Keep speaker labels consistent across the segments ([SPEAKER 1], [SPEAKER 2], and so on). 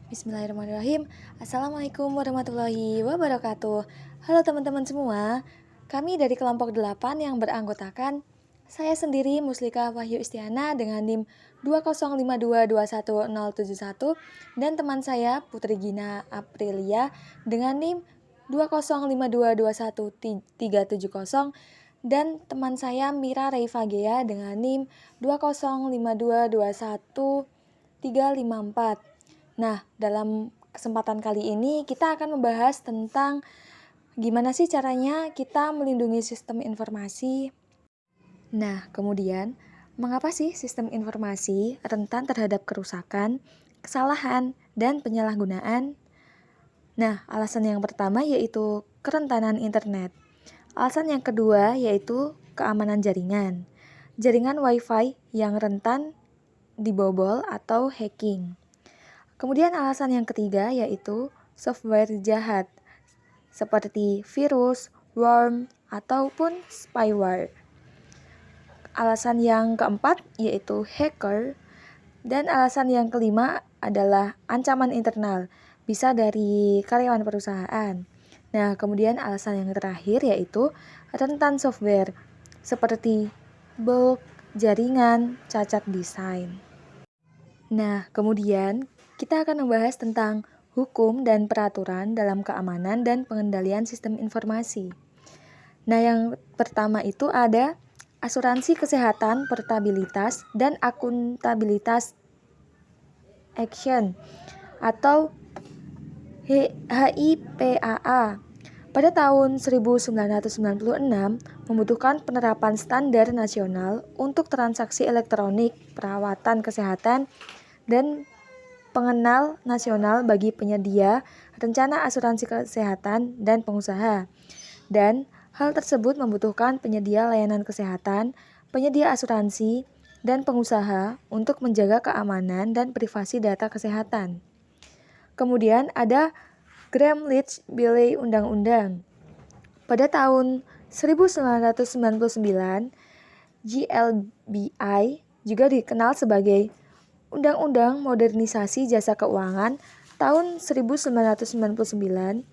[SPEAKER 1] Bismillahirrahmanirrahim. Assalamualaikum warahmatullahi wabarakatuh. Halo teman-teman semua. Kami dari kelompok 8 yang beranggotakan saya sendiri Muslika Wahyu Istiana dengan NIM 205221071 dan teman saya Putri Gina Aprilia dengan NIM 205221370 dan teman saya Mira Reifagea dengan NIM 205221354. Nah, dalam kesempatan kali ini kita akan membahas tentang gimana sih caranya kita melindungi sistem informasi. Nah, kemudian mengapa sih sistem informasi rentan terhadap kerusakan, kesalahan, dan penyalahgunaan? Nah, alasan yang pertama yaitu kerentanan internet. Alasan yang kedua yaitu keamanan jaringan. Jaringan Wi-Fi yang rentan dibobol atau hacking. Kemudian alasan yang ketiga yaitu software jahat seperti virus, worm, ataupun spyware. Alasan yang keempat yaitu hacker. Dan alasan yang kelima adalah ancaman internal, bisa dari karyawan perusahaan. Nah, kemudian alasan yang terakhir yaitu rentan software seperti bug, jaringan, cacat desain. Nah, kemudian kita akan membahas tentang hukum dan peraturan dalam keamanan dan pengendalian sistem informasi. Nah, yang pertama itu ada asuransi kesehatan, portabilitas, dan akuntabilitas action atau HIPAA. Pada tahun 1996 membutuhkan penerapan standar nasional untuk transaksi elektronik, perawatan kesehatan, dan pengenal nasional bagi penyedia rencana asuransi kesehatan dan pengusaha. Dan hal tersebut membutuhkan penyedia layanan kesehatan, penyedia asuransi, dan pengusaha untuk menjaga keamanan dan privasi data kesehatan. Kemudian ada Gramm-Leach-Bliley Undang-Undang. Pada tahun 1999, GLBI juga dikenal sebagai Undang-Undang Modernisasi Jasa Keuangan tahun 1999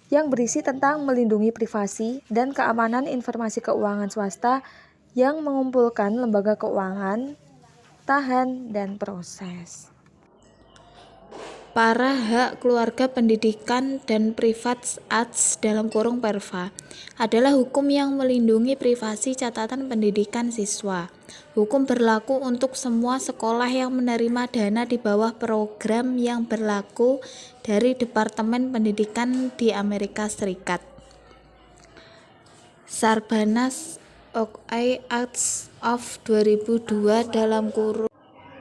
[SPEAKER 1] yang berisi tentang melindungi privasi dan keamanan informasi keuangan swasta yang mengumpulkan lembaga keuangan, tahan, dan proses.
[SPEAKER 2] Para hak keluarga pendidikan dan private acts (PERVA) adalah hukum yang melindungi privasi catatan pendidikan siswa. Hukum berlaku untuk semua sekolah yang menerima dana di bawah program yang berlaku dari Departemen Pendidikan di Amerika Serikat. Sarbanes-Oxley Act of 2002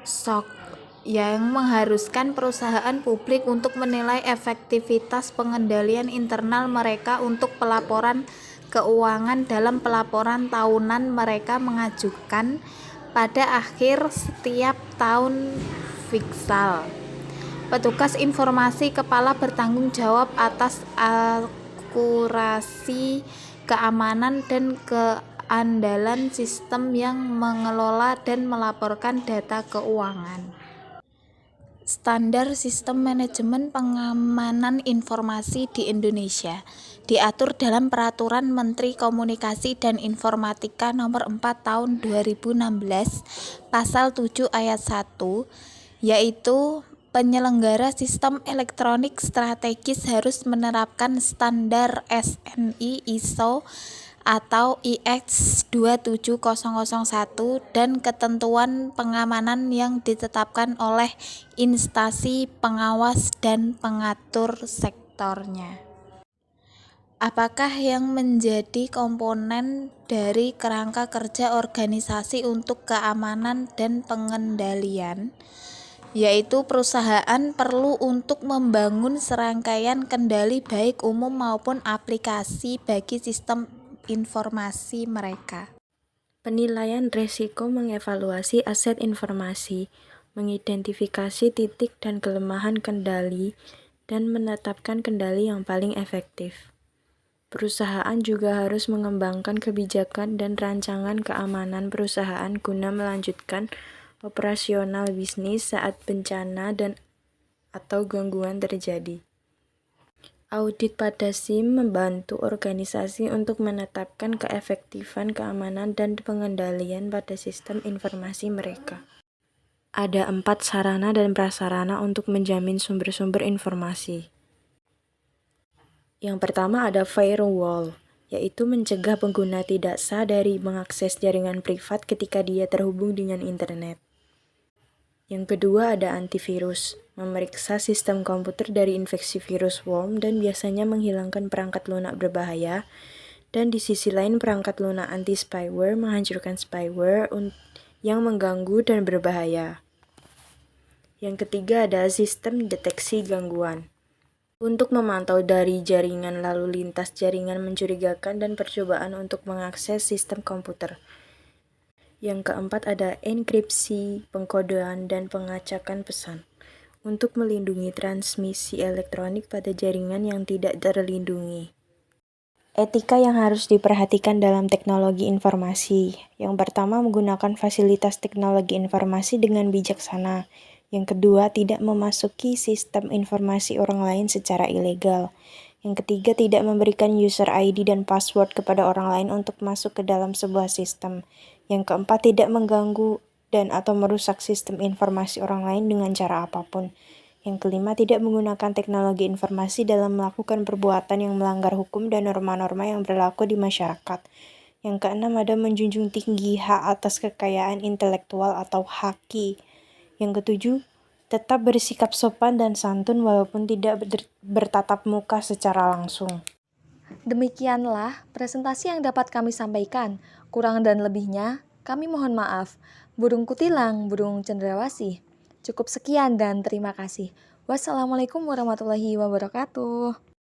[SPEAKER 2] (SOX) yang mengharuskan perusahaan publik untuk menilai efektivitas pengendalian internal mereka untuk pelaporan keuangan dalam pelaporan tahunan mereka mengajukan pada akhir setiap tahun fiskal. Petugas informasi kepala bertanggung jawab atas akurasi, keamanan, dan keandalan sistem yang mengelola dan melaporkan data keuangan. Standar Sistem Manajemen Pengamanan Informasi di Indonesia diatur dalam Peraturan Menteri Komunikasi dan Informatika Nomor 4 Tahun 2016 Pasal 7 Ayat 1, yaitu penyelenggara sistem elektronik strategis harus menerapkan standar SNI ISO atau IEC 27001 dan ketentuan pengamanan yang ditetapkan oleh instansi pengawas dan pengatur sektornya. Apakah yang menjadi komponen dari kerangka kerja organisasi untuk keamanan dan pengendalian? Yaitu perusahaan perlu untuk membangun serangkaian kendali baik umum maupun aplikasi bagi sistem informasi mereka.
[SPEAKER 3] Penilaian risiko mengevaluasi aset informasi, mengidentifikasi titik dan kelemahan kendali, dan menetapkan kendali yang paling efektif. Perusahaan juga harus mengembangkan kebijakan dan rancangan keamanan perusahaan guna melanjutkan operasional bisnis saat bencana dan atau gangguan terjadi. Audit pada SIM membantu organisasi untuk menetapkan keefektifan, keamanan, dan pengendalian pada sistem informasi mereka. Ada 4 sarana dan prasarana untuk menjamin sumber-sumber informasi. Yang pertama ada firewall, yaitu mencegah pengguna tidak sah dari mengakses jaringan privat ketika dia terhubung dengan internet. Yang kedua ada antivirus, memeriksa sistem komputer dari infeksi virus worm dan biasanya menghilangkan perangkat lunak berbahaya. Dan di sisi lain perangkat lunak anti-spyware menghancurkan spyware yang mengganggu dan berbahaya. Yang ketiga ada sistem deteksi gangguan, untuk memantau dari jaringan lalu lintas jaringan mencurigakan dan percobaan untuk mengakses sistem komputer. Yang keempat ada enkripsi, pengkodean, dan pengacakan pesan, untuk melindungi transmisi elektronik pada jaringan yang tidak terlindungi. Etika yang harus diperhatikan dalam teknologi informasi. Yang pertama, menggunakan fasilitas teknologi informasi dengan bijaksana. Yang kedua, tidak memasuki sistem informasi orang lain secara ilegal. Yang ketiga, tidak memberikan user ID dan password kepada orang lain untuk masuk ke dalam sebuah sistem. Yang keempat, tidak mengganggu dan atau merusak sistem informasi orang lain dengan cara apapun. Yang kelima, tidak menggunakan teknologi informasi dalam melakukan perbuatan yang melanggar hukum dan norma-norma yang berlaku di masyarakat. Yang keenam, ada menjunjung tinggi hak atas kekayaan intelektual atau haki. Yang ketujuh, tetap bersikap sopan dan santun walaupun tidak bertatap muka secara langsung.
[SPEAKER 1] Demikianlah presentasi yang dapat kami sampaikan. Kurang dan lebihnya, kami mohon maaf. Burung kutilang, burung cendrawasih. Cukup sekian dan terima kasih. Wassalamualaikum warahmatullahi wabarakatuh.